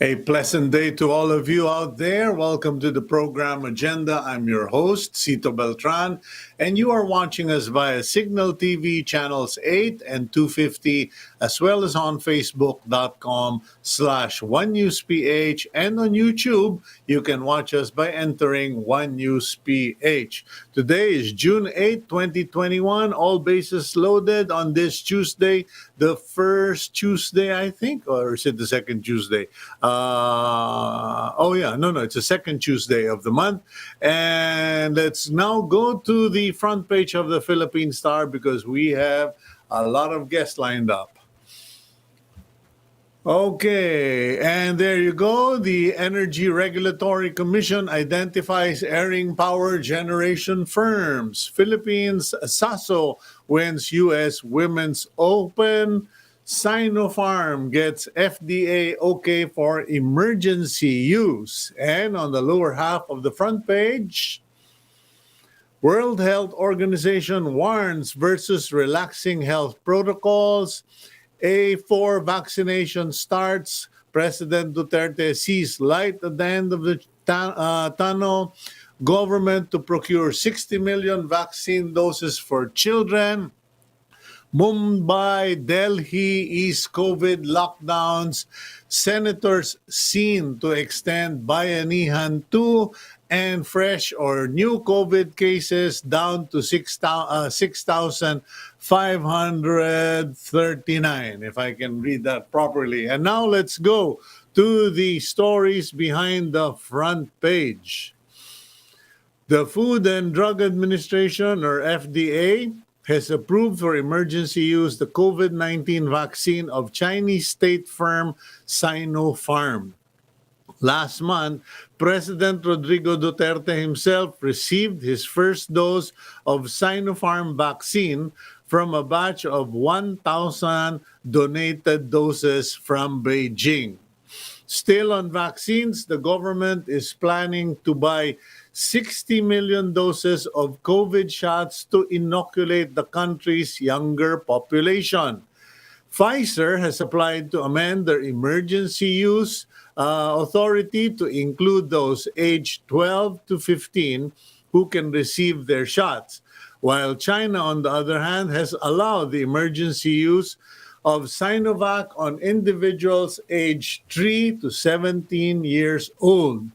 A pleasant day to all of you out there. Welcome to the program Agenda. I'm your host, Cito Beltran, and you are watching us via Cignal TV channels 8 and 250, as well as on Facebook.com/OneNewsPH, and on YouTube, you can watch us by entering One News PH. Today is June 8, 2021. All bases loaded on this Tuesday, the first Tuesday, I think, or is it the second Tuesday? It's the second Tuesday of the month. And let's now go to the front page of the Philippine Star because we have a lot of guests lined up. Okay, and there you go. The Energy Regulatory Commission identifies airing power generation firms. Philippines SASO wins U.S. Women's Open. Sinopharm gets FDA okay for emergency use. And on the lower half of the front page, World Health Organization warns versus relaxing health protocols. A4 vaccination starts. President Duterte sees light at the end of the tunnel. Government to procure 60 million vaccine doses for children. Mumbai, Delhi, East COVID lockdowns. Senators seen to extend Bayanihan 2, and fresh or new COVID cases down to 6,539, if I can read that properly. And now let's go to the stories behind the front page. The Food and Drug Administration, or FDA, has approved for emergency use the COVID-19 vaccine of Chinese state firm Sinopharm. Last month, President Rodrigo Duterte himself received his first dose of Sinopharm vaccine from a batch of 1,000 donated doses from Beijing. Still on vaccines, the government is planning to buy 60 million doses of COVID shots to inoculate the country's younger population. Pfizer has applied to amend their emergency use authority to include those aged 12 to 15 who can receive their shots, while China, on the other hand, has allowed the emergency use of Sinovac on individuals aged 3 to 17 years old.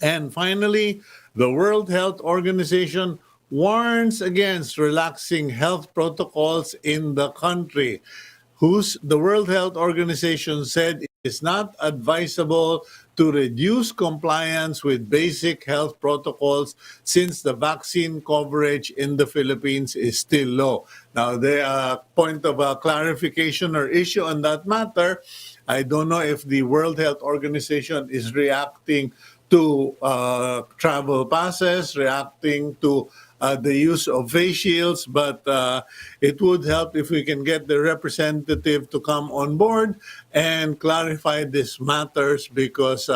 And finally, the World Health Organization warns against relaxing health protocols in the country. The World Health Organization said it is not advisable to reduce compliance with basic health protocols since the vaccine coverage in the Philippines is still low. Now, the point of clarification or issue on that matter, I don't know if the World Health Organization is reacting to travel passes, reacting to the use of face shields, but it would help if we can get the representative to come on board and clarify these matters, because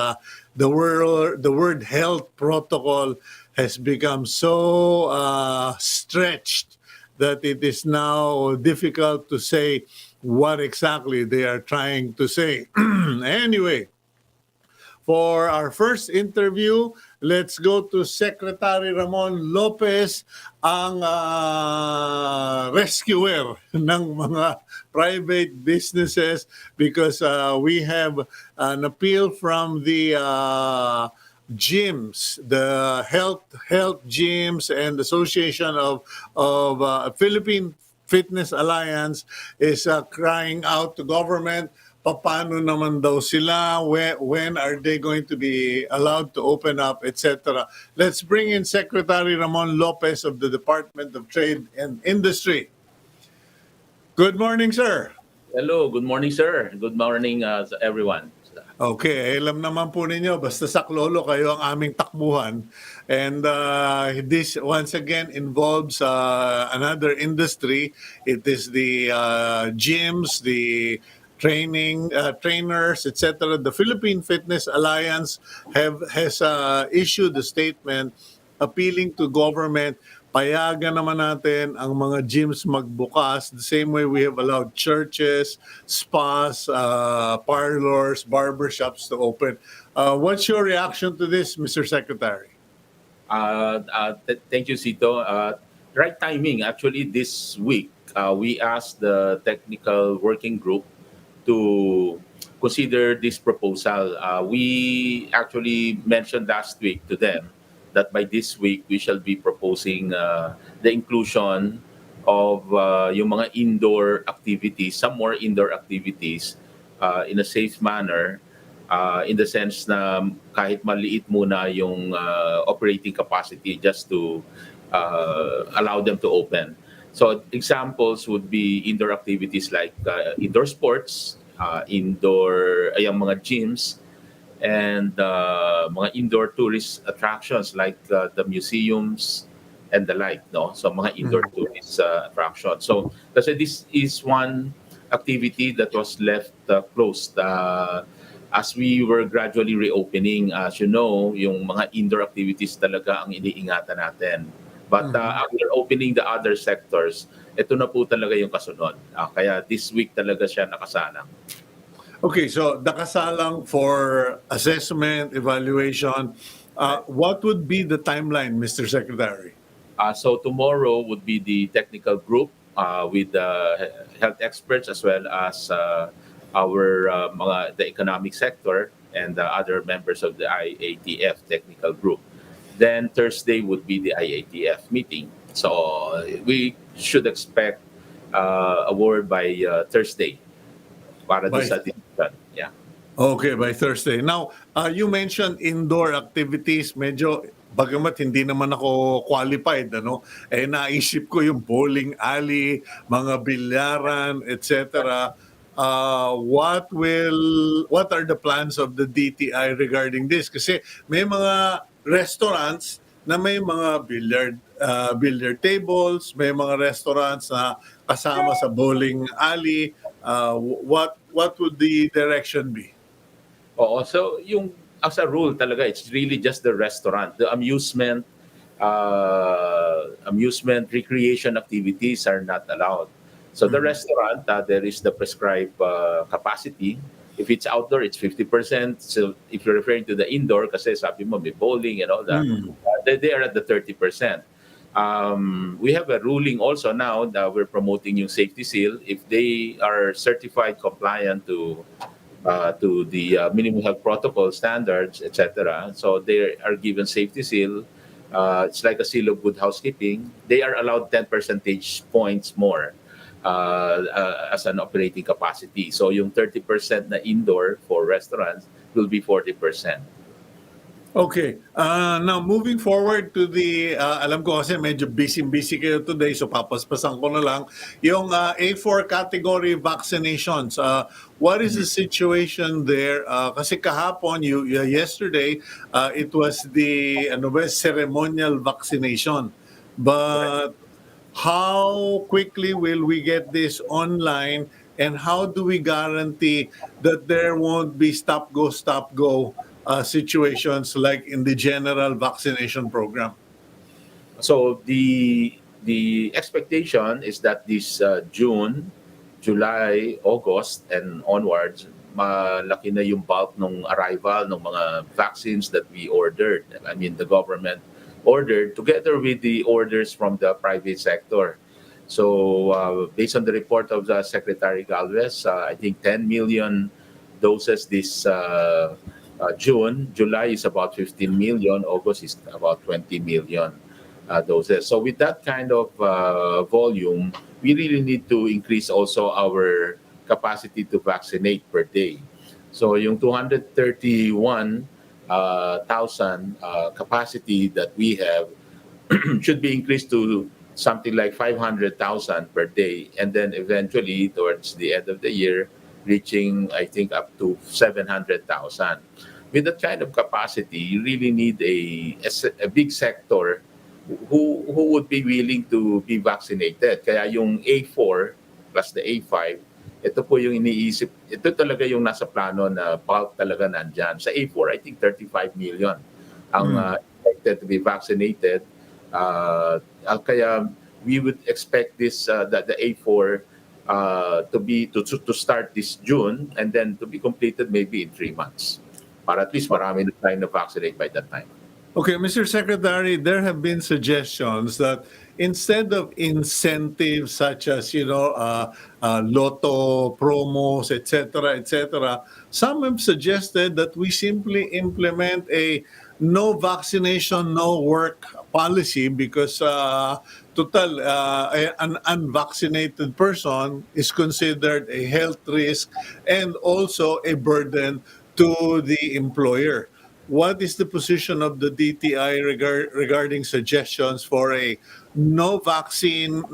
the word health protocol has become so stretched that it is now difficult to say what exactly they are trying to say. Anyway, for our first interview, let's go to Secretary Ramon Lopez, ang rescuer ng mga private businesses, because we have an appeal from the gyms, the health gyms and Association of Philippine Fitness Alliance is crying out to government. Paano naman daw sila? When are they going to be allowed to open up, etc.? Let's bring in Secretary Ramon Lopez of the Department of Trade and Industry. Good morning, sir. Hello, good morning, sir. Good morning, everyone. Okay, alam naman po ninyo, basta saklolo kayo ang aming takbuhan. And this once again involves another industry. It is the gyms, the trainers, etc. The Philippine Fitness Alliance has issued a statement appealing to government, payagan naman natin ang mga gyms magbukas the same way we have allowed churches, spas, parlors, barbershops to open. What's your reaction to this, Mr. Secretary? Thank you, Cito. Right timing. Actually, this week, we asked the technical working group to consider this proposal. We actually mentioned last week to them that by this week we shall be proposing the inclusion of yung mga indoor activities, some more indoor activities in a safe manner, in the sense na kahit maliit muna yung operating capacity just to allow them to open. So examples would be indoor activities like indoor sports, yung mga gyms, and mga indoor tourist attractions like the museums and the like, no? So mga indoor Mhm. tourist attractions. So kasi this is one activity that was left closed as we were gradually reopening. As you know, yung mga indoor activities talaga ang iniingatan natin. But Mhm. after opening the other sectors, ito na po talaga yung kasunod. Kaya this week talaga siya nakasalang. Okay, so nakasalang for assessment, evaluation. What would be the timeline, Mr. Secretary? So tomorrow would be the technical group with health experts as well as our the economic sector and the other members of the IATF technical group. Then Thursday would be the IATF meeting. So we should expect a word by Thursday para doon By sa decision. Yeah. Okay, by Thursday. Now, you mentioned indoor activities. Medyo, bagamat hindi naman ako qualified, ano, naisip ko yung bowling alley, mga bilyaran, etc. What are the plans of the DTI regarding this? Kasi may mga restaurants na may mga billiard tables, may mga restaurants na kasama sa bowling alley. What would the direction be? Oo, so yung as a rule talaga, it's really just the restaurant. The amusement recreation activities are not allowed. So the Mhm. restaurant, there is the prescribed capacity. If it's outdoor, it's 50%. So if you're referring to the indoor, kasi sabi mo may bowling and all that, Mm. they are at the 30%. We have a ruling also now that we're promoting yung safety seal. If they are certified compliant to the minimum health protocol standards, etc. So they are given safety seal. It's like a seal of good housekeeping. They are allowed 10 percentage points more as an operating capacity. So yung 30% na indoor for restaurants will be 40%. Okay. Now, moving forward to the, alam ko kasi medyo busy kayo today, so papaspasan ko na lang. Yung A4 category vaccinations, what is the situation there? Kasi kahapon, yesterday, it was the ceremonial vaccination. Correct. But how quickly will we get this online, and how do we guarantee that there won't be stop go situations like in the general vaccination program? So the expectation is that this June, July, August, and onwards, malaki na yung bulk ng arrival ng mga vaccines that we ordered. I mean, the government ordered together with the orders from the private sector. So, based on the report of the Secretary Galvez, I think 10 million doses this June. July is about 15 million. August is about 20 million doses. So with that kind of volume, we really need to increase also our capacity to vaccinate per day. So yung 231,000 capacity that we have should be increased to something like 500,000 per day, and then eventually towards the end of the year, reaching I think up to 700,000. With that kind of capacity, you really need a big sector who would be willing to be vaccinated. Kaya yung A4 plus the A5, ito po yung iniisip, ito talaga yung nasa plano na bulk talaga nandyan. Sa A4, I think 35 million ang Mm. expected to be vaccinated. Kaya we would expect this the A4 to start this June and then to be completed maybe in 3 months. Para at least marami na tayo na vaccinate by that time. Okay, Mr. Secretary, there have been suggestions that instead of incentives such as, lotto promos, etc., some have suggested that we simply implement a no vaccination, no work policy because an unvaccinated person is considered a health risk and also a burden to the employer. What is the position of the DTI regarding suggestions for a no vaccination,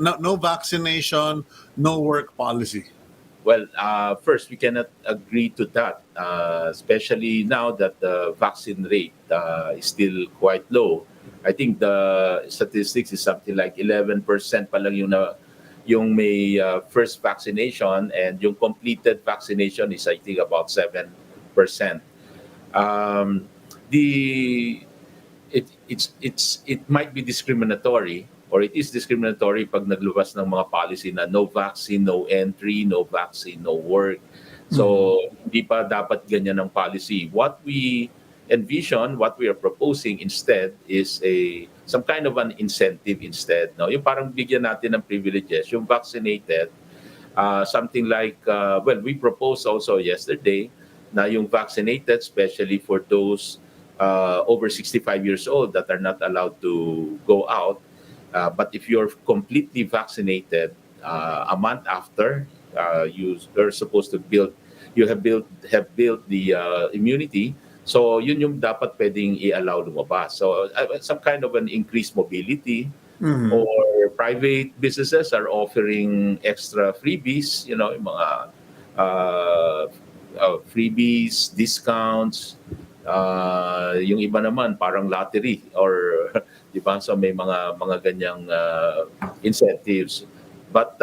no work policy? Well, first, we cannot agree to that, especially now that the vaccine rate is still quite low. I think the statistics is something like 11% pa lang yung may first vaccination, and yung completed vaccination is I think about 7%. Um, the it might be discriminatory, or it is discriminatory pag naglabas ng mga policy na no vaccine, no entry, no vaccine, no work. So, hindi pa dapat ganyan ang policy. What we envision, what we are proposing instead is some kind of an incentive instead. No? Yung parang bigyan natin ng privileges. Yung vaccinated, something like, we proposed also yesterday na yung vaccinated, especially for those over 65 years old that are not allowed to go out. But if you're completely vaccinated, a month after you are supposed to have built the immunity. So yun yung dapat pwedeng i-allow lumabas. So some kind of an increased mobility, or private businesses are offering extra freebies, yung mga freebies, discounts. Yung iba naman parang lottery or di ba, so may mga ganyang incentives. But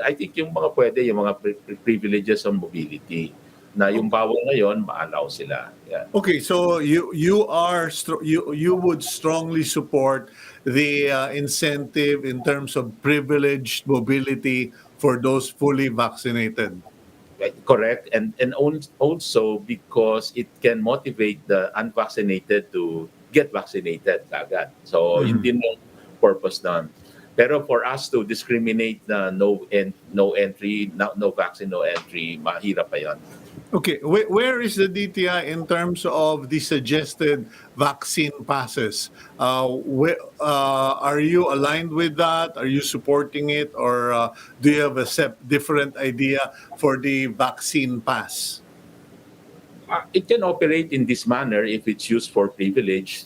I think yung mga pwede, yung mga privileges on mobility na yung bawal ngayon ma-allow sila. Yeah. Okay, so you would strongly support the incentive in terms of privileged mobility for those fully vaccinated. Right, correct, and also because it can motivate the unvaccinated to get vaccinated agad. So yun din yung purpose nun. Pero for us to discriminate na no entry, no vaccine, no entry, mahirap pa yan. Okay, where is the DTI in terms of the suggested vaccine passes? Are you aligned with that? Are you supporting it? Or do you have a different idea for the vaccine pass? It can operate in this manner if it's used for privilege.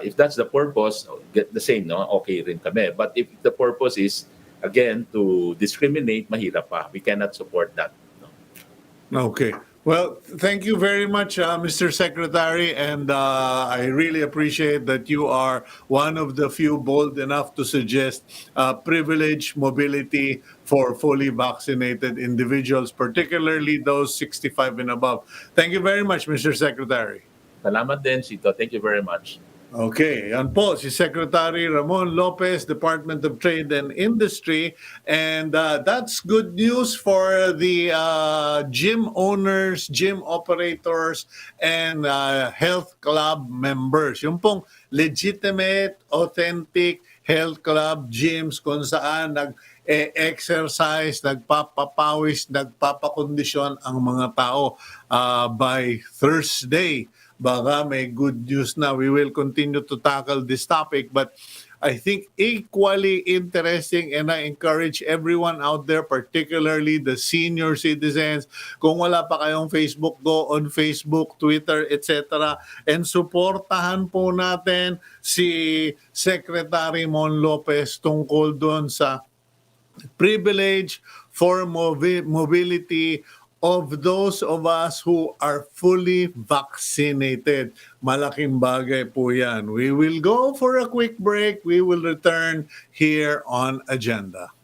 If that's the purpose, get the same, no? Okay rin kami. But if the purpose is, again, to discriminate, mahirap pa. We cannot support that. Okay. Well, thank you very much, Mr. Secretary, and I really appreciate that you are one of the few bold enough to suggest privileged mobility for fully vaccinated individuals, particularly those 65 and above. Thank you very much, Mr. Secretary. Salamat din, Cito. Thank you very much. Okay, yan po si Secretary Ramon Lopez, Department of Trade and Industry. And that's good news for the gym owners, gym operators, and health club members. Yung pong legitimate, authentic health club gyms kung saan nag-exercise, nagpapapawis, nagpapakondisyon ang mga tao by Thursday. Baka may good news na. We will continue to tackle this topic, but I think equally interesting, and I encourage everyone out there, particularly the senior citizens, kung wala pa kayong Facebook, go on Facebook, Twitter, etc. And supportahan po natin si Secretary Mon Lopez tungkol doon sa privilege for mobility of those of us who are fully vaccinated. Malaking bagay po yan. We will go for a quick break. We will return here on Agenda.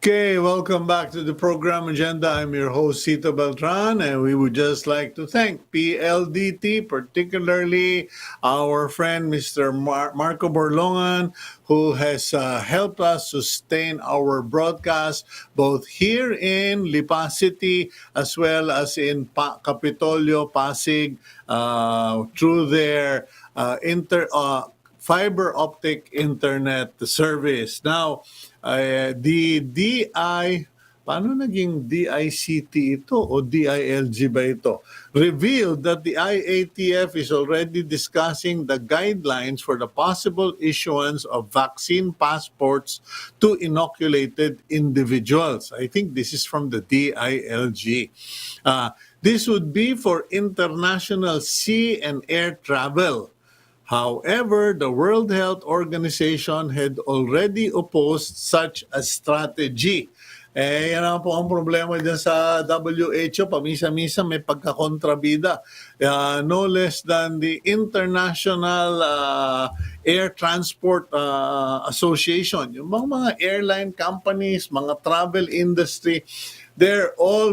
Okay, welcome back to the program Agenda. I'm your host, Cito Beltran, and we would just like to thank PLDT, particularly our friend, Mr. Marco Borlongan, who has helped us sustain our broadcast both here in Lipa City as well as in Capitolio, Pasig, through their fiber optic internet service. Now, the DI, paano naging DICT ito o DILG ba ito? Revealed that the IATF is already discussing the guidelines for the possible issuance of vaccine passports to inoculated individuals. I think this is from the DILG. This would be for international sea and air travel. However, the World Health Organization had already opposed such a strategy. Yan ang po ang problema dyan sa WHO. Pamisa-misa may pagkakontrabida. No less than the International Air Transport Association. Yung mga airline companies, mga travel industry, they're all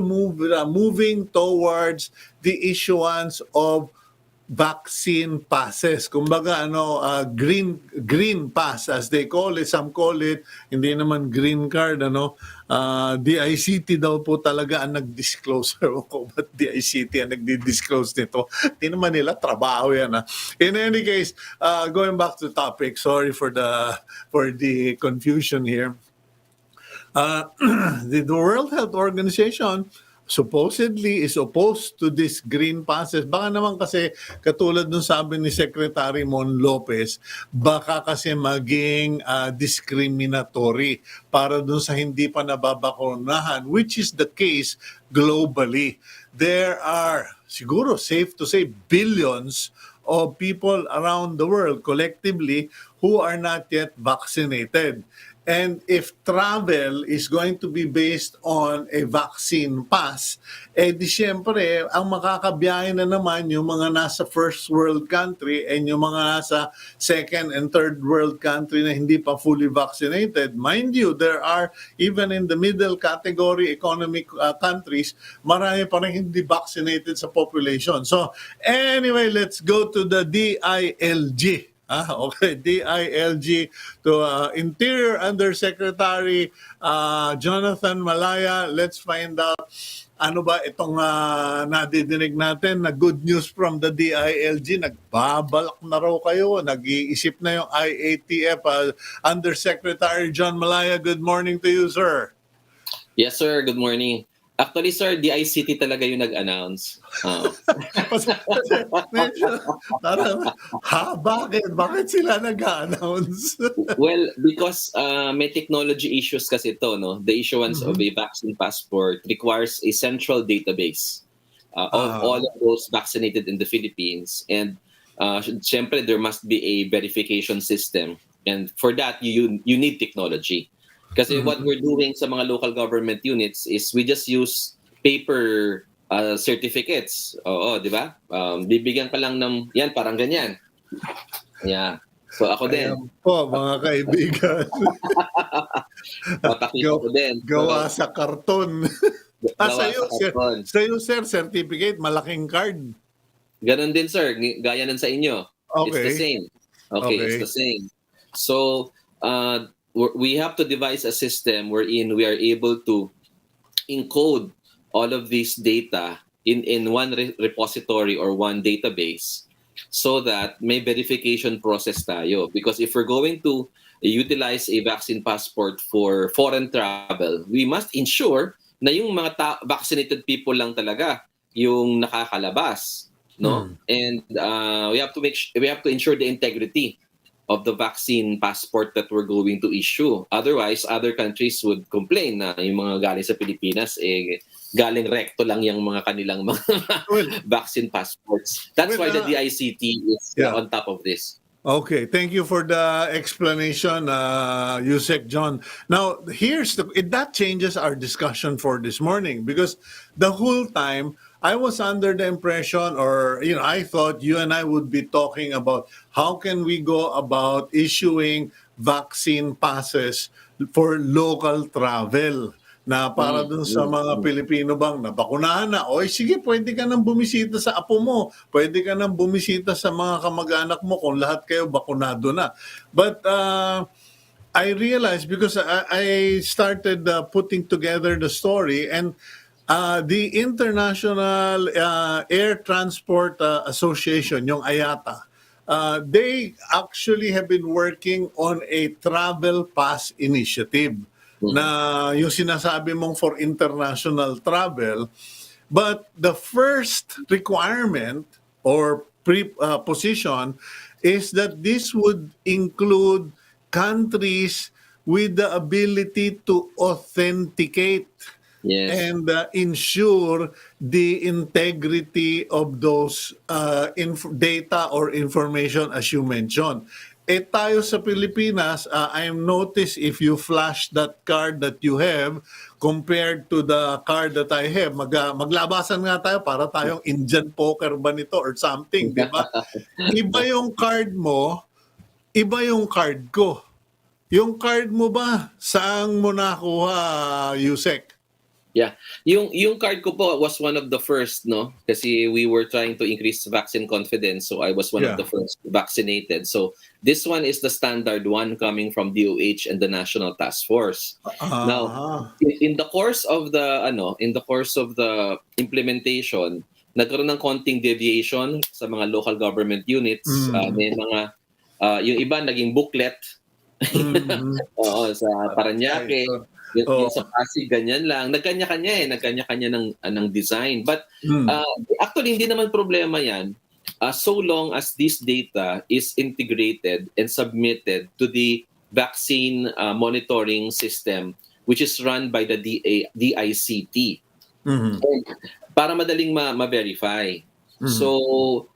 moving towards the issuance of vaccine passes. Kumbaga green pass as they call it, some call it, hindi naman green card DICT daw po talaga ang nag-disclose. Ko ba't DICT ang nagdi-disclose nito? Hindi naman nila trabaho yan. In any case, going back to the topic, sorry for the confusion here. The World Health Organization supposedly is opposed to this green passes. Baka naman kasi, katulad nung sabi ni Secretary Mon Lopez, baka kasi maging discriminatory para dun sa hindi pa nababakunahan, which is the case globally. There are, siguro safe to say, billions of people around the world collectively who are not yet vaccinated. And if travel is going to be based on a vaccine pass, di syempre, ang makakabiyahe na naman yung mga nasa first world country and yung mga nasa second and third world country na hindi pa fully vaccinated. Mind you, there are, even in the middle category economic countries, marami pa rin hindi vaccinated sa population. So anyway, let's go to the DILG. Okay, DILG to Interior Undersecretary Jonathan Malaya. Let's find out ano ba itong nadidinig natin na good news from the DILG? Nagbabalak na raw kayo, nag-iisip na yung IATF. Undersecretary John Malaya, good morning to you, sir. Yes, sir. Good morning. Actually, sir, DICT talaga yung nag-announce. Medyo, parang, bakit? Bakit sila nag-announce? Well, because may technology issues kasi ito, no? The issuance of a vaccine passport requires a central database of all of those vaccinated in the Philippines. And syempre, there must be a verification system. And for that, you need technology. Kasi what we're doing sa mga local government units is we just use paper certificates. Oo, di ba? Bibigyan ka lang ng, yan, parang ganyan. Yeah. So ako din. Ayan po, mga kaibigan. Papakita ko din. Gawa sa karton. Sa'yo, sir, certificate, malaking card. Ganon din, sir. Gaya ng sa inyo. Okay. It's the same. Okay, it's the same. So, we have to devise a system wherein we are able to encode all of this data in one repository or one database so that may verification process tayo. Because if we're going to utilize a vaccine passport for foreign travel, we must ensure na yung mga vaccinated people lang talaga yung nakakalabas, no? And we have to ensure the integrity of the vaccine passport that we're going to issue. Otherwise, other countries would complain na yung mga galing sa Pilipinas, galing recto lang yung mga kanilang mga vaccine passports. That's why the DICT is on top of this. Okay, thank you for the explanation, Usec John. Now, that changes our discussion for this morning because the whole time I was under the impression, or I thought you and I would be talking about how can we go about issuing vaccine passes for local travel. Na para dun sa mga Pilipino bang nabakunahan na, oy sige, pwede ka nang bumisita sa apo mo, pwede ka nang bumisita sa mga kamag-anak mo kung lahat kayo bakunado na. But I realized because I started putting together the story, and the International Air Transport Association, yung IATA, they actually have been working on a travel pass initiative na yung sinasabi mong for international travel. But the first requirement or position is that this would include countries with the ability to authenticate and ensure the integrity of those data or information as you mentioned. Tayo sa Pilipinas, I noticed if you flash that card that you have compared to the card that I have, maglabasan nga tayo para tayong Indian poker ba nito or something, di ba? Iba yung card mo, iba yung card ko. Yung card mo ba, saan mo nakuha, Usec? Yeah. Yung card ko po was one of the first, no? Kasi we were trying to increase vaccine confidence, so I was one of the first vaccinated. So this one is the standard one coming from DOH and the National Task Force. Now, in the course of the implementation, nagkaroon ng konting deviation sa mga local government units. May mga yung iba naging booklet. Sa Parañaque. Yung sa Pasig, ganyan lang. Nagkanya-kanya ng design. But actually, hindi naman problema yan so long as this data is integrated and submitted to the vaccine monitoring system which is run by the DICT. And para madaling ma-verify. So,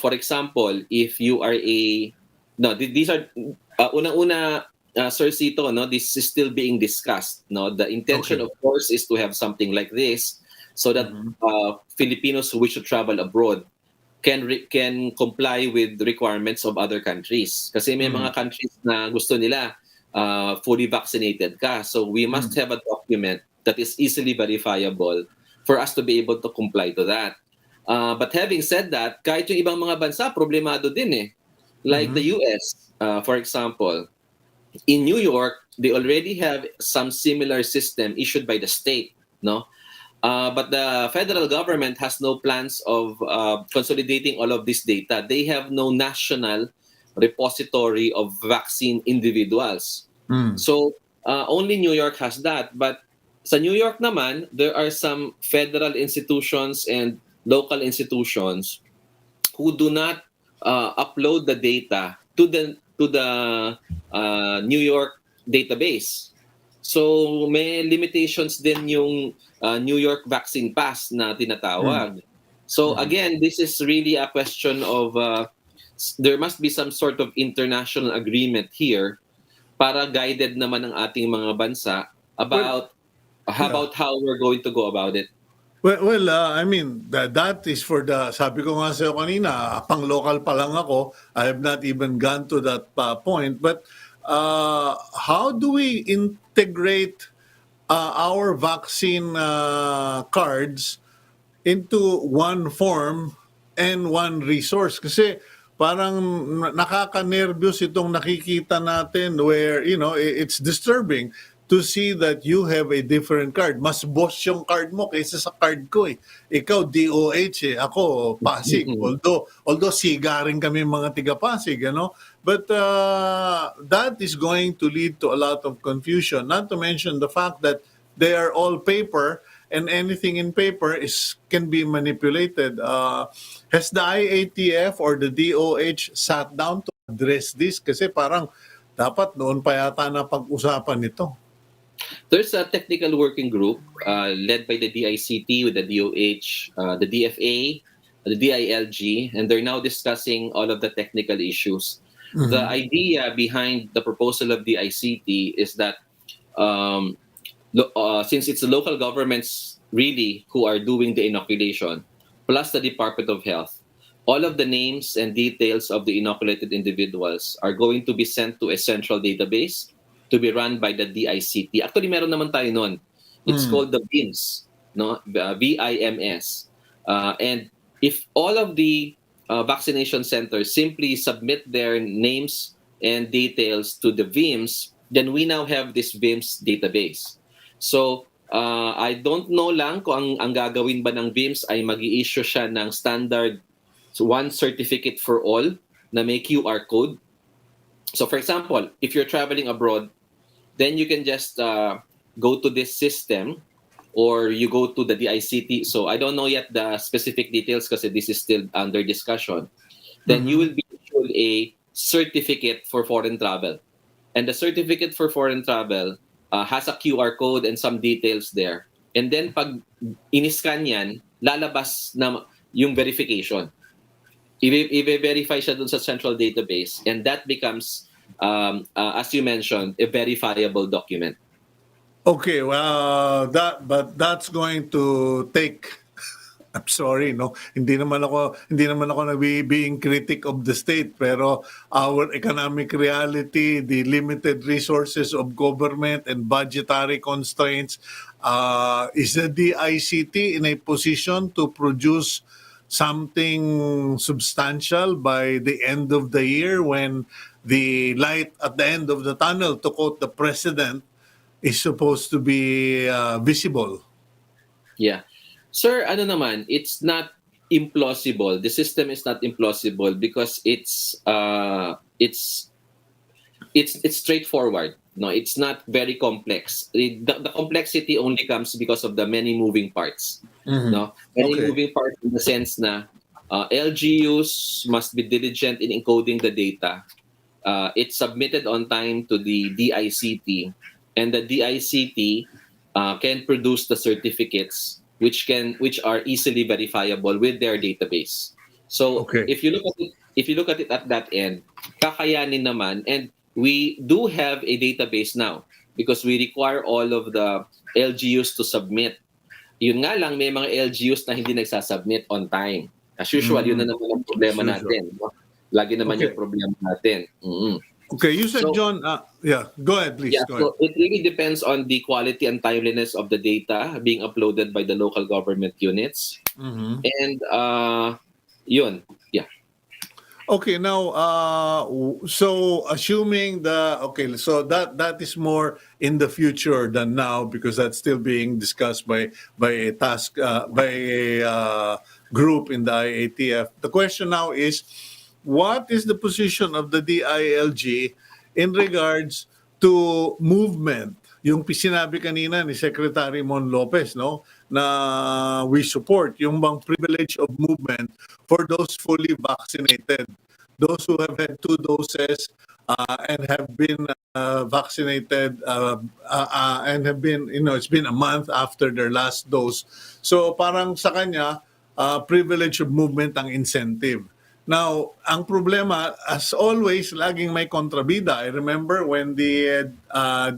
for example, if you are these are, unang-una, Sir Cito, no, this is still being discussed. No, the intention, of course, is to have something like this, so that Filipinos who wish to travel abroad can comply with the requirements of other countries. Kasi may mga countries na gusto nila fully vaccinated ka, so we must have a document that is easily verifiable for us to be able to comply to that. But having said that, kahit yung ibang mga bansa, problemado din eh. Like the US, for example. In New York, they already have some similar system issued by the state, no? But the federal government has no plans of consolidating all of this data. They have no national repository of vaccine individuals. Mm. So only New York has that. But sa New York naman, there are some federal institutions and local institutions who do not upload the data to the New York database. So may limitations din yung New York Vaccine Pass na tinatawag. So again, this is really a question of there must be some sort of international agreement here para guided naman ng ating mga bansa about how we're going to go about it. Well, I mean, that is for the, sabi ko nga sa'yo kanina, pang-local pa lang ako. I have not even gone to that point. But how do we integrate our vaccine cards into one form and one resource? Kasi parang nakaka-nervyos itong nakikita natin where, it's disturbing to see that you have a different card. Mas boss yung card mo kaysa sa card ko eh. Ikaw DOH eh, ako Pasig. Although sigaring kami mga tiga Pasig, But that is going to lead to a lot of confusion. Not to mention the fact that they are all paper and anything in paper can be manipulated. Has the IATF or the DOH sat down to address this? Kasi parang dapat noon pa yata na pag-usapan ito. There's a technical working group led by the DICT with the DOH, the DFA, the DILG, and they're now discussing all of the technical issues. The idea behind the proposal of the ICT is that since it's the local governments really who are doing the inoculation, plus the Department of Health, all of the names and details of the inoculated individuals are going to be sent to a central database to be run by the DICT. Actually, meron naman tayo nun. It's called the VIMS, no? VIMS. And if all of the vaccination centers simply submit their names and details to the VIMS, then we now have this VIMS database. So, I don't know lang kung ang gagawin ba ng VIMS ay mag-i-issue siya ng standard one certificate for all na may QR code. So, for example, if you're traveling abroad, then you can just go to this system or you go to the DICT. So I don't know yet the specific details because this is still under discussion. Then you will be issued a certificate for foreign travel. And the certificate for foreign travel has a QR code and some details there. And then pag iniscan yan, lalabas na yung verification. I-verify siya dun sa central database and that becomes as you mentioned, a verifiable document. Okay, well, that's going to take. I'm sorry, no. Hindi naman ako being critic of the state, pero our economic reality, the limited resources of government and budgetary constraints, is the DICT in a position to produce something substantial by the end of the year when the light at the end of the tunnel, to quote the president, is supposed to be visible? Yeah. Sir, naman, it's not implausible. The system is not implausible because it's straightforward. No, it's not very complex. The complexity only comes because of the many moving parts. No, many moving parts in the sense na LGUs must be diligent in encoding the data. It's submitted on time to the DICT, and the DICT can produce the certificates which are easily verifiable with their database. So if you look at it at that end, kakayanin naman, and we do have a database now because we require all of the LGUs to submit. Yun nga lang, may mga LGUs na hindi nagsasubmit on time. As usual, yun na naman ang problema natin. No? Lagi naman yung problema natin. Okay, you said, so, John, go ahead, please. Yeah, so it really depends on the quality and timeliness of the data being uploaded by the local government units. And yun, yeah. Okay, now, so assuming so that is more in the future than now because that's still being discussed by a group in the IATF. The question now is, what is the position of the DILG in regards to movement? Yung sinabi kanina ni Secretary Mon Lopez, no, na we support yung bang privilege of movement for those fully vaccinated, those who have had 2 doses and have been vaccinated and have been, it's been a month after their last dose. So parang sa kanya, privilege of movement ang incentive. Now, ang problema, as always, laging may kontrabida. I remember when the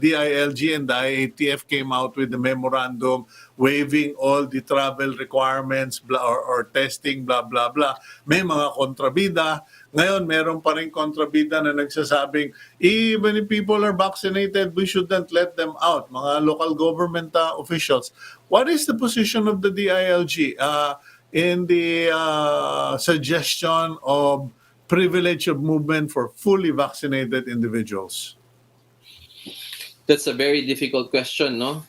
DILG and the IATF came out with the memorandum waiving all the travel requirements or testing, blah, blah, blah. May mga kontrabida. Ngayon, meron pa rin kontrabida na nagsasabing, even if people are vaccinated, we shouldn't let them out. Mga local government officials. What is the position of the DILG? In the suggestion of privilege of movement for fully vaccinated individuals? That's a very difficult question, no,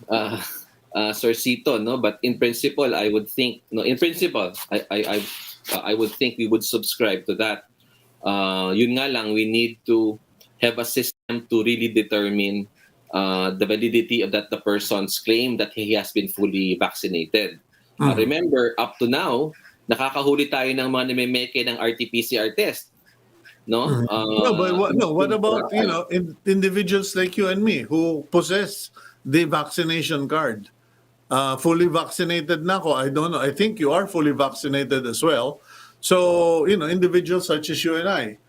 Sir Cito, no. But in principle, I would think, no. In principle, I would think we would subscribe to that. Yun nga lang, we need to have a system to really determine the validity of that the person's claim that he has been fully vaccinated. Remember, up to now, nakakahuli tayo ng mga namimeke ng RT-PCR test. No? What about, individuals like you and me who possess the vaccination card? Fully vaccinated na ako. I don't know. I think you are fully vaccinated as well. So, individuals such as you and I,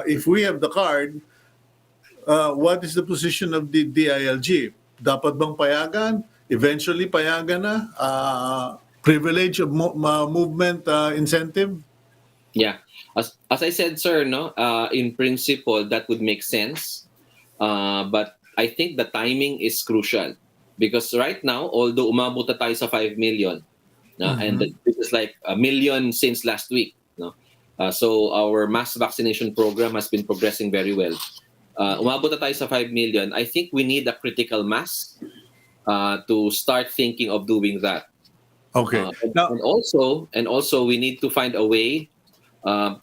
if we have the card, what is the position of the DILG? Dapat bang payagan? Eventually payagan na? Privilege of movement incentive? Yeah. As I said, sir, no, in principle, that would make sense. But I think the timing is crucial. Because right now, although umabot na tayo sa 5 million, and this is like 1 million since last week. No? So our mass vaccination program has been progressing very well. Umabot na tayo sa 5 million. I think we need a critical mass to start thinking of doing that. Okay. And also we need to find a way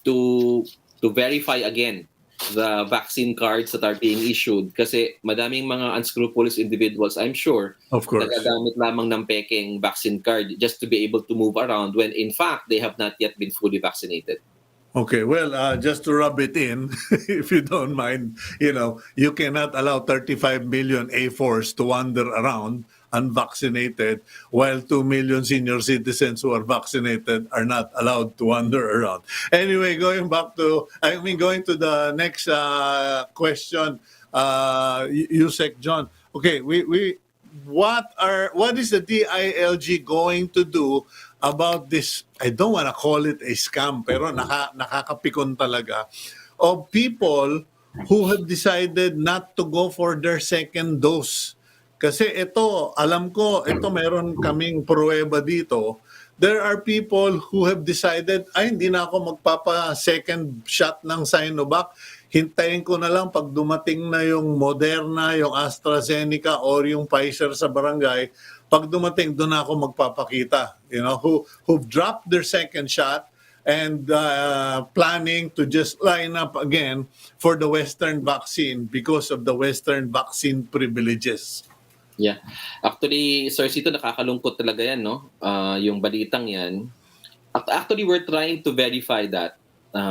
to verify again the vaccine cards that are being issued kasi madaming mga unscrupulous individuals, I'm sure, of course, nagagamit lamang ng peking vaccine card just to be able to move around when in fact they have not yet been fully vaccinated. Okay, well, just to rub it in, if you don't mind, you cannot allow 35 million A4s to wander around unvaccinated, while 2 million senior citizens who are vaccinated are not allowed to wander around. Anyway, going to the next question, Usec John. Okay, what is the DILG going to do about this? I don't want to call it a scam, pero nakakapikon talaga, of people who have decided not to go for their second dose. Kasi alam ko, meron kaming pruweba dito. There are people who have decided, hindi na ako magpapa-second shot ng Sinovac. Hintayin ko na lang pag dumating na yung Moderna, yung AstraZeneca, or yung Pfizer sa barangay. Pag dumating, doon ako magpapakita. Who've dropped their second shot and planning to just line up again for the Western vaccine because of the Western vaccine privileges. Yeah. Actually, Sir Cito, nakakalungkot talaga yan, no? Yung balitang yan. Actually, we're trying to verify that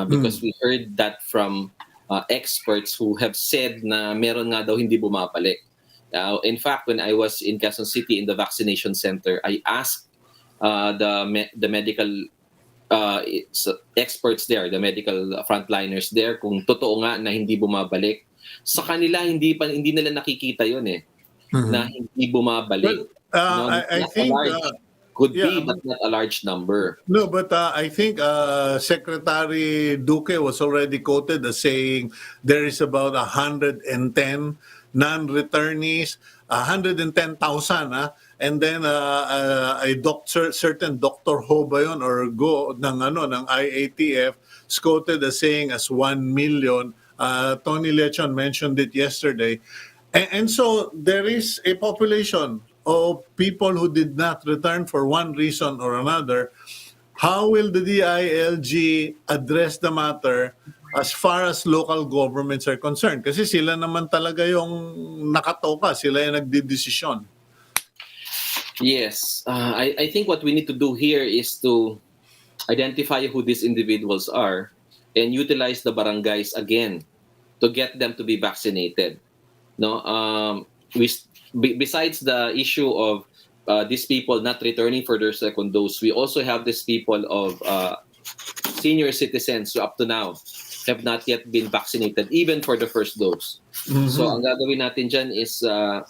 because we heard that from experts who have said na meron nga daw hindi bumabalik. In fact, when I was in Quezon City in the vaccination center, I asked the medical experts there, the medical frontliners there, kung totoo nga na hindi bumabalik. Sa kanila, hindi nila nakikita yun na hindi bumabalik. Well, I think could be, but not a large number. No, but I think Secretary Duque was already quoted as saying there is about 110 non-returnees, 110,000, and then a doctor, certain Dr. Ho ba yun, or Go ng IATF, quoted as saying as 1 million. Tony Lechon mentioned it yesterday. And so there is a population of people who did not return for one reason or another. How will the DILG address the matter as far as local governments are concerned? Kasi sila naman talaga yung nakatoka, sila yung nagdidesisyon. Yes. I think what we need to do here is to identify who these individuals are and utilize the barangays again to get them to be vaccinated. No, besides the issue of these people not returning for their second dose, we also have these people of senior citizens who up to now have not yet been vaccinated even for the first dose. Mhm. So ang gagawin natin dyan is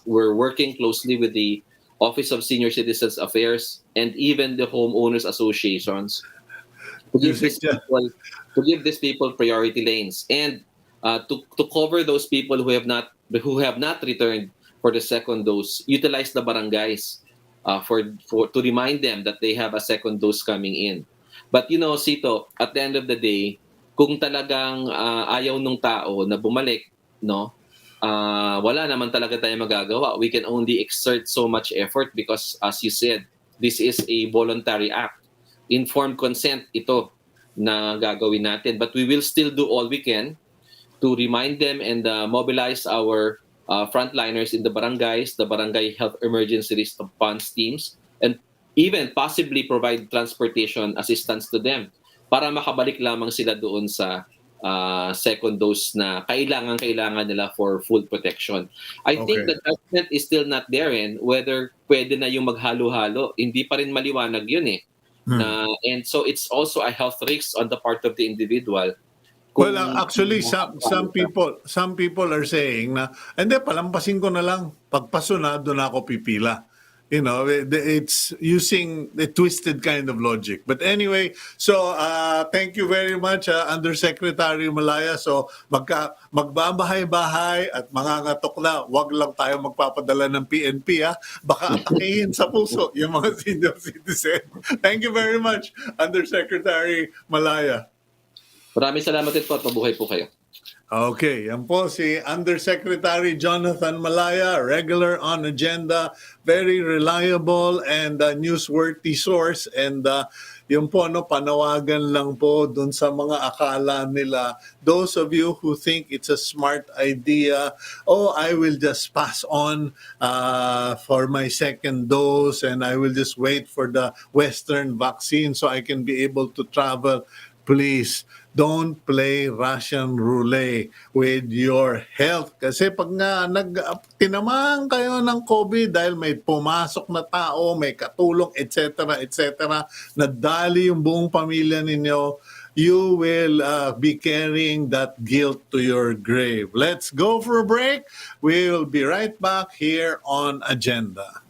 we're working closely with the Office of Senior Citizens Affairs and even the homeowners associations to give these people priority lanes and to cover those people who have not returned for the second dose. Utilize the barangays to remind them that they have a second dose coming in. But Cito, at the end of the day, kung talagang ayaw nung tao na bumalik, no, wala naman talaga tayo magagawa. We can only exert so much effort because, as you said, this is a voluntary act. Informed consent ito na gagawin natin. But we will still do all we can to remind them and mobilize our frontliners in the barangays, the barangay health emergency response teams, and even possibly provide transportation assistance to them para makabalik lamang sila doon sa second dose na kailangan nila for full protection. I think the judgment is still not there whether pwede na yung maghalo-halo. Hindi pa rin maliwanag yun eh. And so it's also a health risk on the part of the individual. Well, actually, some people are saying na, hindi, palampasin ko na lang. Pagpaso na, doon ako pipila. It's using a twisted kind of logic. But anyway, so thank you very much, Undersecretary Malaya. So magbabahay-bahay at mangangatok na, wag lang tayo magpapadala ng PNP. Baka atakihin sa puso yung mga senior citizen. Thank you very much, Undersecretary Malaya. Maraming salamat din po at mabuhay po kayo. Okay, yan po si Undersecretary Jonathan Malaya, regular on agenda, very reliable and newsworthy source. And yun po, panawagan lang po dun sa mga akala nila. Those of you who think it's a smart idea, I will just pass on for my second dose and I will just wait for the Western vaccine so I can be able to travel. Please, don't play Russian roulette with your health. Kasi pag nga tinamaan kayo ng COVID dahil may pumasok na tao, may katulong, etc., nadali yung buong pamilya ninyo, you will be carrying that guilt to your grave. Let's go for a break. We will be right back here on Agenda.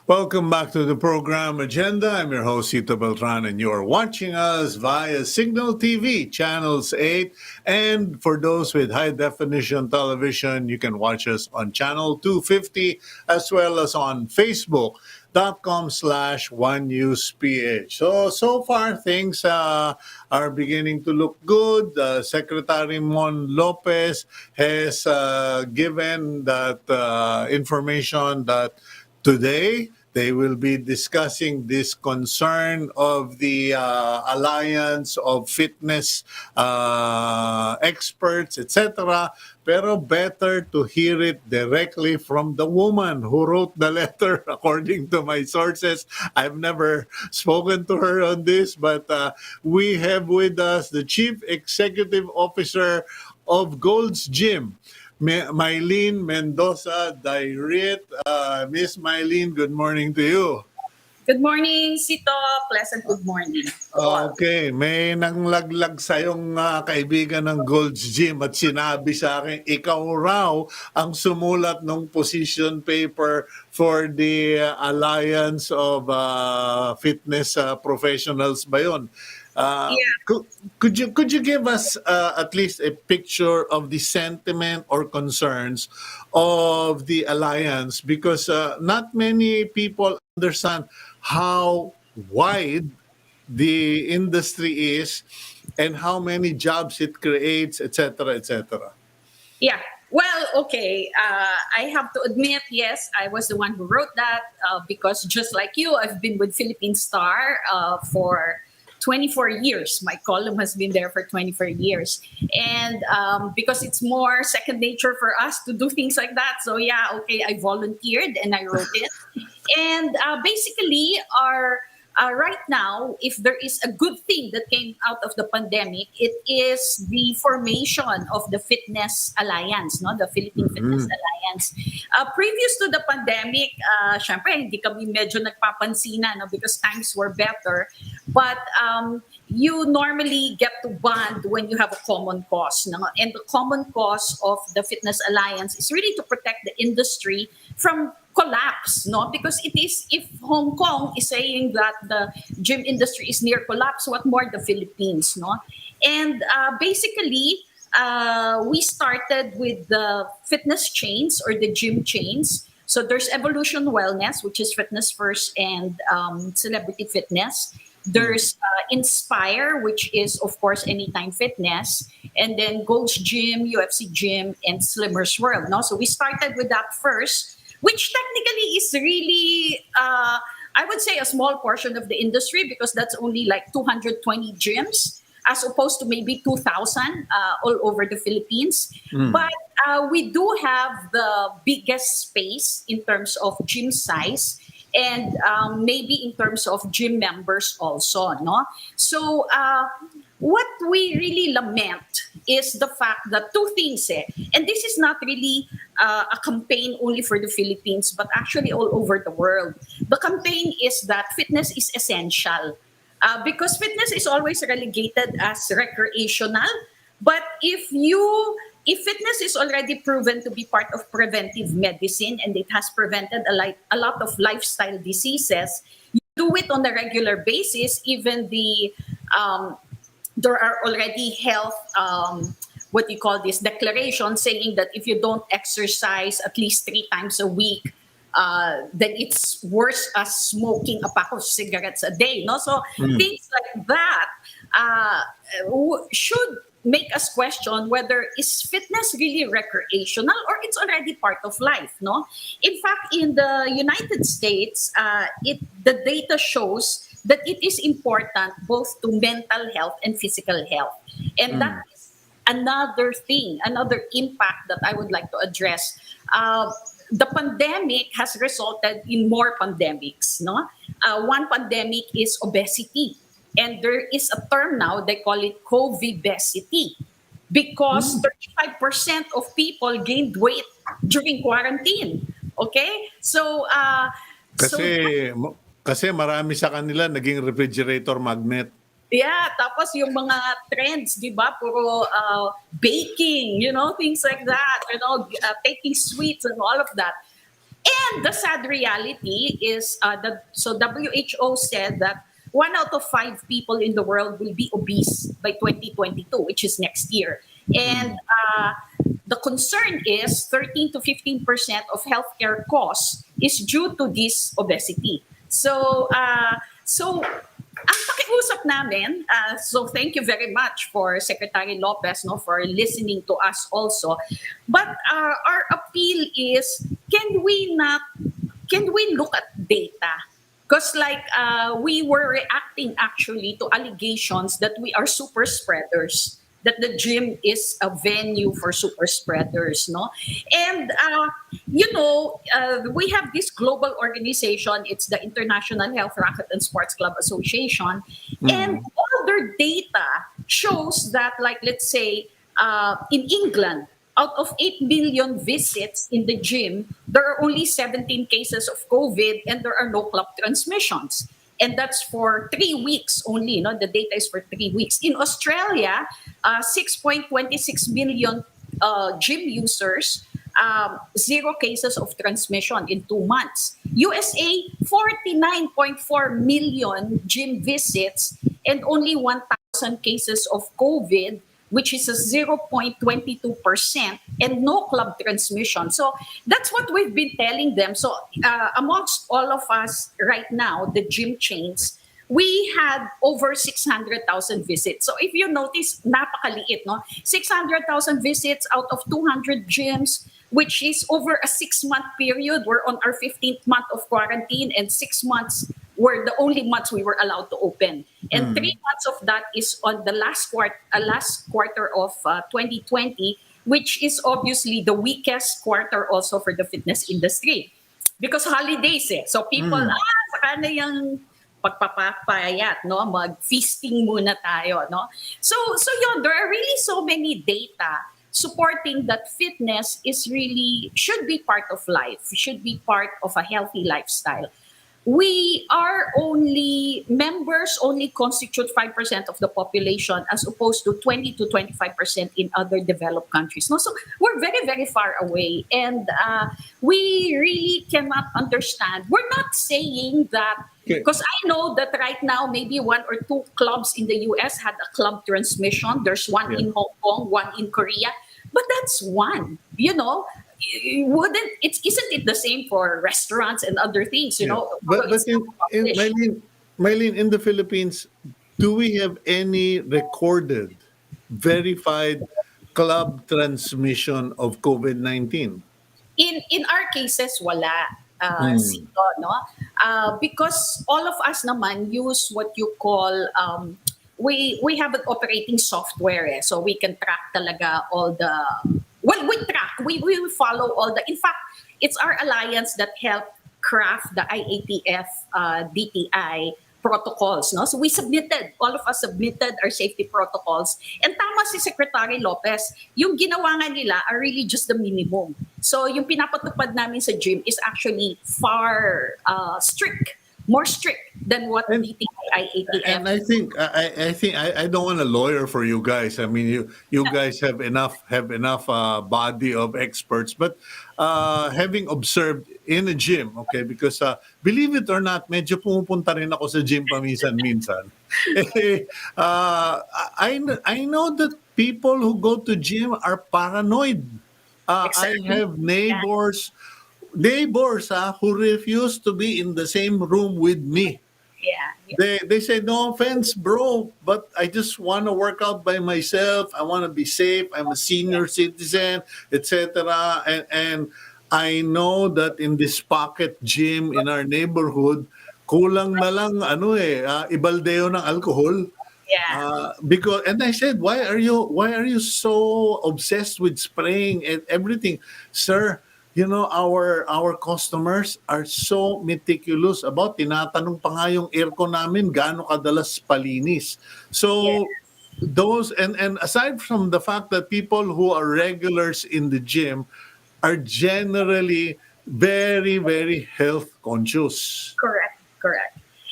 Welcome back to the program Agenda. I'm your host, Cito Beltran, and you're watching us via Cignal TV, channels 8. And for those with high definition television, you can watch us on channel 250 as well as on Facebook.com/OneNewsPH. So far, things are beginning to look good. Secretary Mon Lopez has given that information that today, they will be discussing this concern of the alliance of fitness experts, etc. Pero better to hear it directly from the woman who wrote the letter, according to my sources. I've never spoken to her on this, but we have with us the Chief Executive Officer of Gold's Gym, Mylene Mendoza-Dayrit. Miss Mylene, good morning to you. Good morning, Cito. Pleasant good morning. Okay, may nanglaglag sa'yong kaibigan ng Gold's Gym at sinabi sa akin, ikaw raw ang sumulat ng position paper for the Alliance of Fitness Professionals ba yun? Yeah. Could you give us at least a picture of the sentiment or concerns of the alliance, because not many people understand how wide the industry is and how many jobs it creates, etc., etc. Yeah. Well, okay. I have to admit, yes, I was the one who wrote that because just like you, I've been with Philippine Star for 24 years. My column has been there for 24 years. And because it's more second nature for us to do things like that. So yeah, okay, I volunteered and I wrote it. And basically, right now, if there is a good thing that came out of the pandemic, it is the formation of the Fitness Alliance, no, the Philippine Fitness Alliance. Previous to the pandemic, syempre, hindi kami medyo nagpapansinan, no, because times were better. But you normally get to bond when you have a common cause. No? And the common cause of the Fitness Alliance is really to protect the industry from collapse, no? Because it is, if Hong Kong is saying that the gym industry is near collapse, what more the Philippines, no? And basically, we started with the fitness chains or the gym chains. So there's Evolution Wellness, which is fitness first, and Celebrity Fitness. There's Inspire, which is, of course, Anytime Fitness. And then Gold's Gym, UFC Gym, and Slimmer's World, no? So we started with that first, which technically is really, I would say, a small portion of the industry, because that's only like 220 gyms as opposed to maybe 2,000 all over the Philippines. But we do have the biggest space in terms of gym size, and maybe in terms of gym members also, no? So what we really lament is the fact that two things, and this is not really a campaign only for the Philippines, but actually all over the world. The campaign is that fitness is essential, because fitness is always relegated as recreational. But if fitness is already proven to be part of preventive medicine, and it has prevented a lot of lifestyle diseases, you do it on a regular basis. Even there are already health, what you call this, declarations saying that if you don't exercise at least 3 times a week, then it's worse as smoking a pack of cigarettes a day. No, so things like that should make us question whether is fitness really recreational or it's already part of life. No, in fact, in the United States, the data shows that it is important both to mental health and physical health, and that is another thing, another impact that I would like to address. The pandemic has resulted in more pandemics. No, one pandemic is obesity. And there is a term now, they call it COVID-besity, because 35% of people gained weight during quarantine. Okay? So, Kasi marami sa kanila naging refrigerator magnet. yeah, tapos yung mga trends, di ba? Puro baking, things like that, taking sweets and all of that. And the sad reality is so WHO said that 1 out of 5 people in the world will be obese by 2022, which is next year. And the concern is 13 to 15% of healthcare costs is due to this obesity. So ang pakiusap namin, so thank you very much for Secretary Lopez, no, for listening to us also. But our appeal is, can we look at data? Because we were reacting actually to allegations that we are super spreaders, that the gym is a venue for super spreaders, no? And we have this global organization. It's the International Health Racquet and Sports Club Association, and all their data shows that, like, let's say, in England, out of 8 million visits in the gym, there are only 17 cases of COVID and there are no club transmissions. And that's for 3 weeks only. No? The data is for 3 weeks. In Australia, 6.26 million gym users, 0 cases of transmission in 2 months. USA, 49.4 million gym visits and only 1,000 cases of COVID, which is a 0.22%, and no club transmission. So that's what we've been telling them. So amongst all of us right now, the gym chains, we had over 600,000 visits. So if you notice, napakaliit, no? 600,000 visits out of 200 gyms, which is over a 6-month period. We're on our 15th month of quarantine, and 6 months were the only months we were allowed to open. And 3 months of that is on the last quarter of 2020, which is obviously the weakest quarter also for the fitness industry. Because holidays So people, saka na yung pagpapapayat, no? Mag-feasting muna tayo, no? So yun, there are really so many data supporting that fitness should be part of life, should be part of a healthy lifestyle. Members only constitute 5% of the population as opposed to 20 to 25% in other developed countries. No? So we're very, very far away. And we really cannot understand. We're not saying that, because I know that right now, maybe 1 or 2 clubs in the US had a club transmission. There's one in Hong Kong, one in Korea. But that's one, isn't it the same for restaurants and other things, But Mylene, in the Philippines, do we have any recorded, verified club transmission of COVID-19? In our cases, wala. Cito, no? Because all of us naman use what you call we have an operating software, so we can track talaga all the we follow all the, in fact, it's our alliance that helped craft the IATF DTI protocols, no? So all of us submitted our safety protocols, and tama si Secretary Lopez, yung ginawa nga nila are really just the minimum. So yung pinapatupad namin sa gym is actually far more strict than what DTI IATF. And I think I don't want a lawyer for you guys. I mean, you guys have enough body of experts. But having observed in a gym, okay, because believe it or not, medyo pumupunta rin ako sa gym paminsan-minsan. I know that people who go to gym are paranoid. Exactly. I have neighbors who refuse to be in the same room with me. Yeah. They say, no offense, bro, but I just want to work out by myself. I want to be safe. I'm a senior citizen, etc. And I know that in this pocket gym in our neighborhood, kulang na lang ibaldeo ng alcohol. Yeah. And I said, why are you so obsessed with spraying and everything, sir? Our customers are so meticulous about, tinatanong pa nga yung aircon namin gaano kadalas palinis. So those, and aside from the fact that people who are regulars in the gym are generally very, very health conscious. Correct.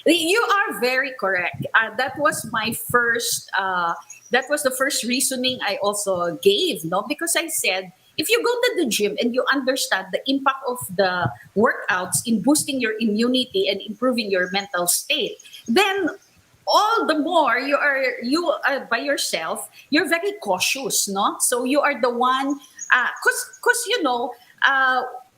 You are very correct. That was my first. That was the first reasoning I also gave, no? Because I said, if you go to the gym and you understand the impact of the workouts in boosting your immunity and improving your mental state, then all the more you are by yourself, you're very cautious, no? So you are the one, because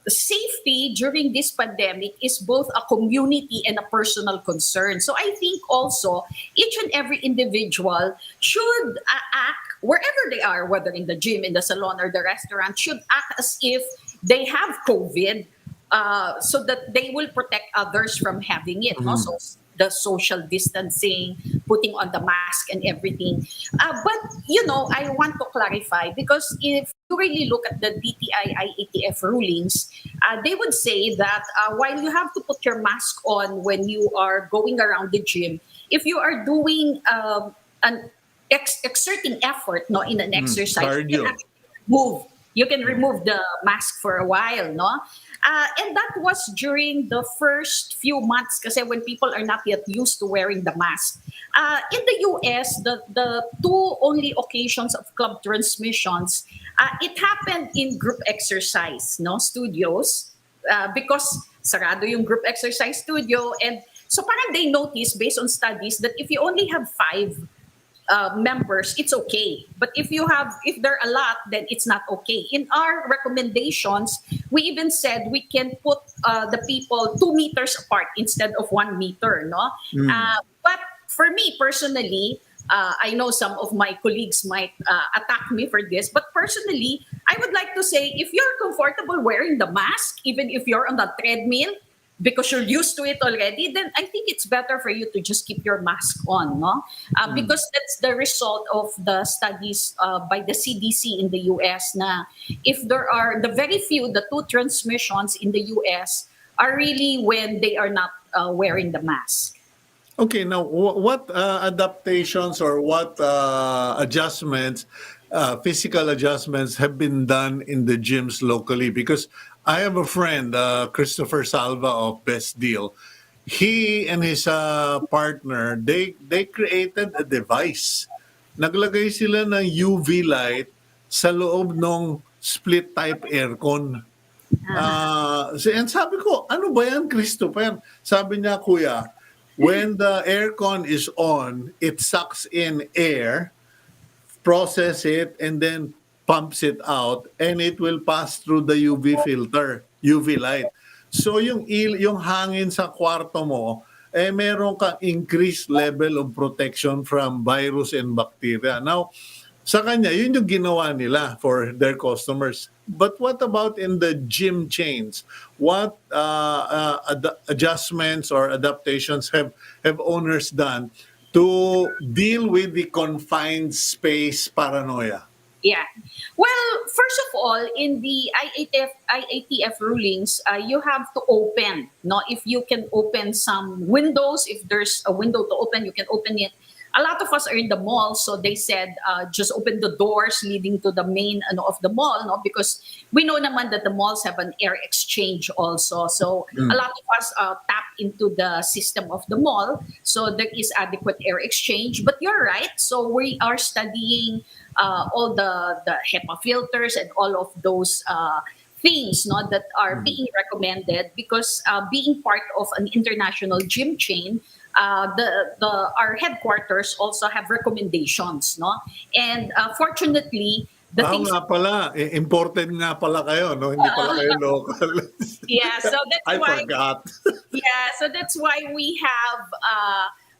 safety during this pandemic is both a community and a personal concern. So I think also each and every individual should act wherever they are, whether in the gym, in the salon, or the restaurant, should act as if they have COVID, so that they will protect others from having it. No? So the social distancing, putting on the mask and everything. But, I want to clarify, because if you really look at the DTI IATF rulings, they would say that while you have to put your mask on when you are going around the gym, if you are doing an exerting effort, no, in an exercise, you cardio. can actually you can remove the mask for a while, no? And that was during the first few months, kasi when people are not yet used to wearing the mask. In the US, the two only occasions of club transmissions, it happened in group exercise, no, studios, because sarado yung group exercise studio. And so parang they noticed, based on studies, that if you only have 5 members, it's okay. But if there are a lot, then it's not okay. In our recommendations, we even said we can put the people 2 meters apart instead of 1 meter, no? But for me personally, I know some of my colleagues might attack me for this, but personally, I would like to say, if you're comfortable wearing the mask, even if you're on the treadmill, because you're used to it already, then I think it's better for you to just keep your mask on, no? Because that's the result of the studies by the CDC in the US, na if there are the very few, the 2 transmissions in the US are really when they are not wearing the mask. Okay, now what adaptations or what adjustments, physical adjustments have been done in the gyms locally? Because I have a friend, Christopher Salva of Best Deal. He and his partner, they created a device. Naglagay sila ng UV light sa loob ng split type aircon. And sabi ko, ano ba yan, Christopher? Sabi niya, kuya, when the aircon is on, it sucks in air, process it, and then pumps it out, and it will pass through the UV filter, UV light. So yung hangin sa kwarto mo, meron kang increased level of protection from virus and bacteria. Now, sa kanya, yun yung ginawa nila for their customers. But what about in the gym chains? What adjustments or adaptations have owners done to deal with the confined space paranoia? Yeah. Well, first of all, in the IATF rulings, you have to open. No, if you can open some windows, if there's a window to open, you can open it. A lot of us are in the mall, so they said just open the doors leading to the main of the mall, no? Because we know naman that the malls have an air exchange also. So a lot of us tap into the system of the mall, so there is adequate air exchange. But you're right. So we are studying all the HEPA filters and all of those things, no, that are being recommended, because being part of an international gym chain, our headquarters also have recommendations, no? And fortunately, the things... nga pala, imported nga pala kayo, no? Hindi pala kayo local. Yeah, so that's I why... forgot. Yeah, so that's why we have...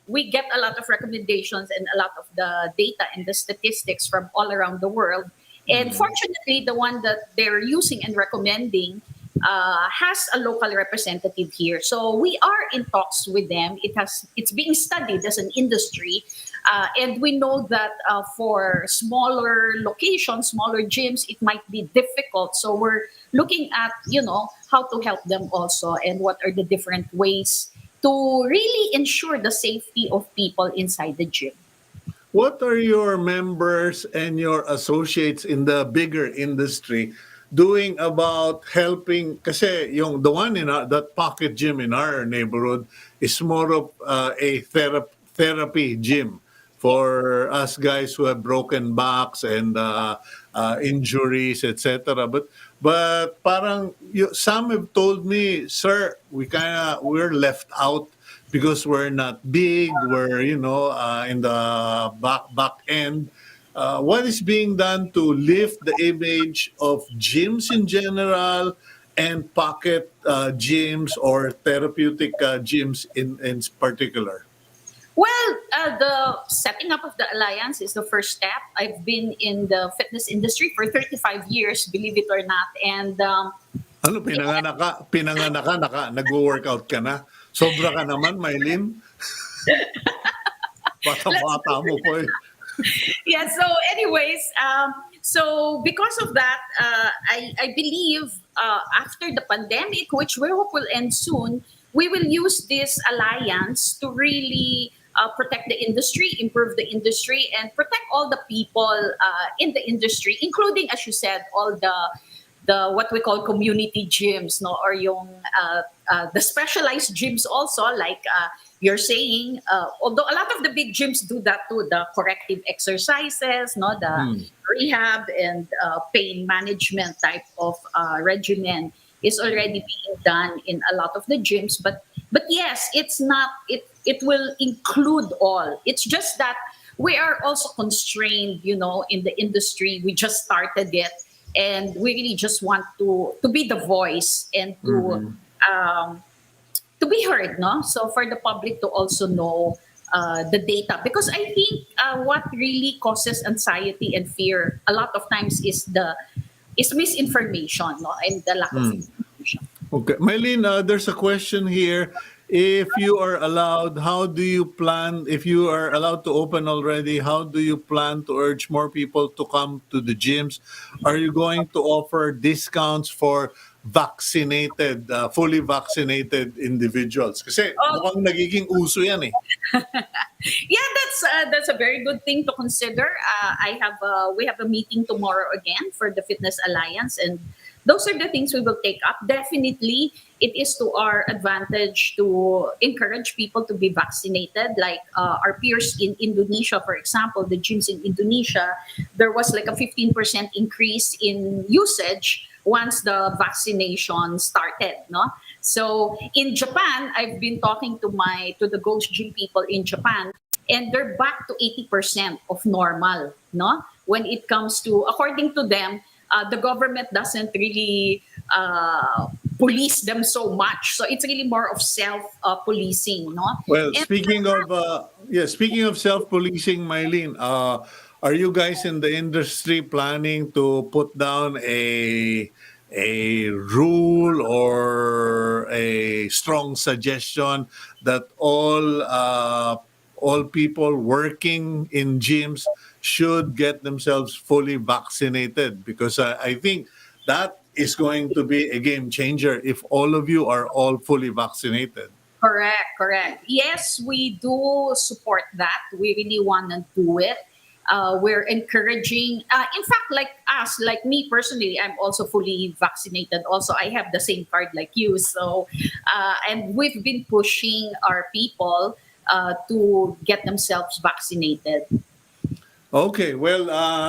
we get a lot of recommendations and a lot of the data and the statistics from all around the world. And fortunately, the one that they're using and recommending has a local representative here. So we are in talks with them. It's being studied as an industry. And we know that for smaller locations, smaller gyms, it might be difficult. So we're looking at, how to help them also, and what are the different ways to really ensure the safety of people inside the gym. What are your members and your associates in the bigger industry doing about helping? Kasi the one in that pocket gym in our neighborhood is more of a therapy gym. for us guys who have broken backs and injuries, etc. But parang some have told me, sir, we're left out because we're not big. We're in the back end. What is being done to lift the image of gyms in general and pocket gyms or therapeutic gyms in particular? Well, the setting up of the alliance is the first step. I've been in the fitness industry for 35 years, believe it or not. And Ano, pinanganak ka, nag-workout ka na? Sobra ka naman, Mylene. Bata-bata mo po eh. yeah, so anyways, so because of that, I believe after the pandemic, which we hope will end soon, we will use this alliance to really protect the industry, improve the industry, and protect all the people in the industry, including, as you said, all the what we call community gyms, no, or yung the specialized gyms also, like you're saying. Although a lot of the big gyms do that too, the corrective exercises, no, the rehab and pain management type of regimen is already being done in a lot of the gyms. But yes, it's not. It will include all. It's just that we are also constrained, in the industry. We just started it, and we really just want to be the voice and to be heard, no? So for the public to also know the data, because I think what really causes anxiety and fear a lot of times is misinformation, no, and the lack of information. Okay. Mylene, there's a question here. If you are allowed, if you are allowed to open already, how do you plan to urge more people to come to the gyms? Are you going to offer discounts for fully vaccinated individuals? Kasi mukhang nagiging uso yan eh. Yeah, that's a very good thing to consider. We have a meeting tomorrow again for the Fitness Alliance, and those are the things we will take up. Definitely, it is to our advantage to encourage people to be vaccinated. Like our peers in Indonesia, for example, the gyms in Indonesia, there was like a 15% increase in usage once the vaccination started, no? So in Japan, I've been talking to the Ghost Gym people in Japan, and they're back to 80% of normal, no? When it comes to, according to them, the government doesn't really police them so much. So it's really more of self-policing, no? Well, And speaking of self-policing, Mylene, are you guys in the industry planning to put down a rule or a strong suggestion that all people working in gyms should get themselves fully vaccinated? Because I think that is going to be a game changer if all of you are all fully vaccinated. Correct. Yes, we do support that. We really want to do it. We're encouraging. In fact, like me personally, I'm also fully vaccinated. Also, I have the same card like you. So, and we've been pushing our people to get themselves vaccinated. Okay, well,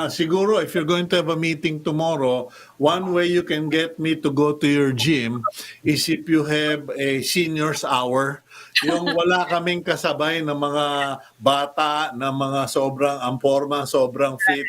siguro if you're going to have a meeting tomorrow, one way you can get me to go to your gym is if you have a seniors hour. Yung wala kaming kasabay na mga bata na mga sobrang amporma, sobrang fit.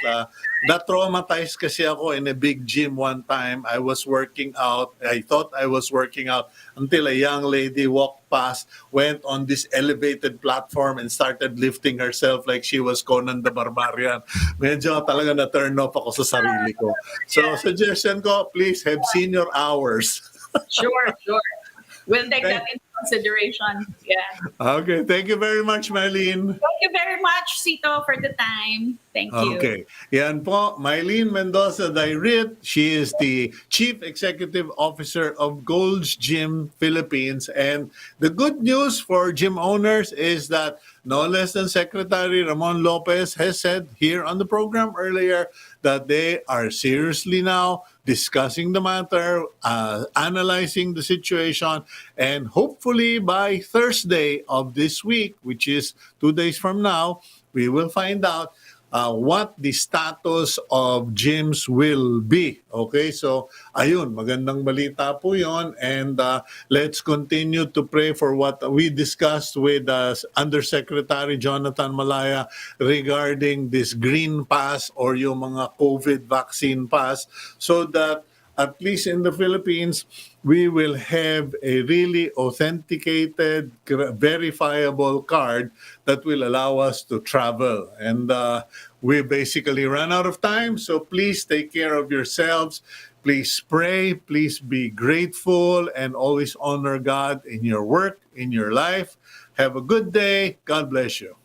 Na-traumatized kasi ako in a big gym one time. I was working out. I thought I was working out until a young lady walked past, went on this elevated platform and started lifting herself like she was Conan the Barbarian. Medyo talaga na-turn off ako sa sarili ko. So, suggestion ko, please have senior hours. Sure. We'll take that into consideration. Yeah. Okay, thank you very much, Mylene. Thank you very much, Cito, for the time. Thank you. Okay. Yan po, Mylene Mendoza-Dayrit. She is the Chief Executive Officer of Gold's Gym Philippines. And the good news for gym owners is that no less than Secretary Ramon Lopez has said here on the program earlier that they are seriously now discussing the matter, analyzing the situation, and hopefully by Thursday of this week, which is 2 days from now, we will find out what the status of gyms will be. Okay, so ayun, magandang balita po yon, and let's continue to pray for what we discussed with Undersecretary Jonathan Malaya regarding this green pass or yung mga COVID vaccine pass, so that at least in the Philippines, we will have a really authenticated, verifiable card that will allow us to travel. And we basically ran out of time, so please take care of yourselves. Please pray, please be grateful, and always honor God in your work, in your life. Have a good day. God bless you.